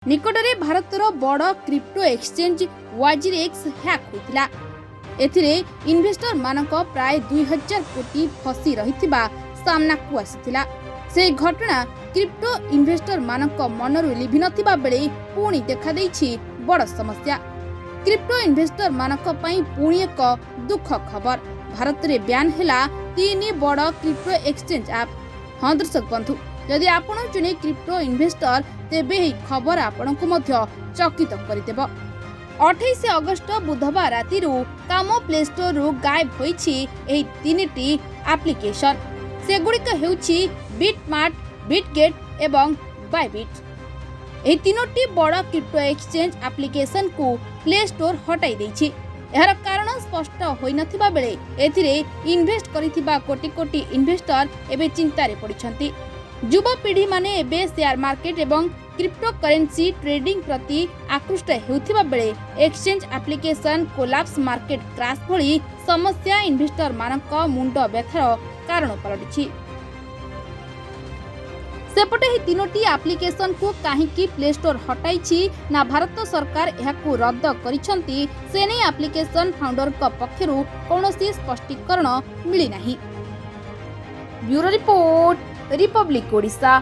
निकटरे भारतर बड़ crypto exchange WazirX hack होइतिला। एथिरे इन्वेस्टर मानक प्राय 2000 कोटी फसी रहितिबा सामना को आसितिला। से घटना क्रिप्टो इन्वेस्टर मानक मनरु लिभि नथिबा बेले पुणी देखा देइछि बड़ समस्या। क्रिप्टो इन्वेस्टर मानक पई पुणी एक दुख खबर। भारत रे बैन हैला 3 बड़ क्रिप्टो एक्सचेंज ऐप। हाँ दर्शक बंधु, यदि आपण जने क्रिप्टो इन्वेस्टर तेबे ही खबर आपण को मध्य चकित करदेब। 28 अगस्त बुधवार राति काम प्ले स्टोर रु गायब होइछि एही 3टी एप्लिकेशन। सेगुड़िक हेउछि BitMart, Bitget एवं Bybit। एही 3टी बड़ क्रिप्टो एक्सचेंज एप्लिकेशन को प्ले स्टोर हटाई दैछि। एहार कारण स्पष्ट होई नथिबा बेले एथिरे इन्वेस्ट करिथिबा कोटी कोटी इन्वेस्टर एबे चिंतारे पड़िछंती। युवपीढ़ी माने एबे शेयर मार्केट एवं क्रिप्टो करेन्सी ट्रेडिंग प्रति आकृष्ट हेउथिबा बेले exchange application collapse, market crash भली समस्या इन्वेस्टर मानक मुंड व्यथार कारण पलटिछि। सेपटे ही 3टी एप्लिकेशन को काहीकि प्ले स्टोर हटाइछि ना भारत सरकार एहाकु रद्द करिछंती से नै एप्लिकेशन फाउंडर का पक्षरु कोनोसी स्पष्टीकरण मिली नाही। Bureau report, Republic Odisha.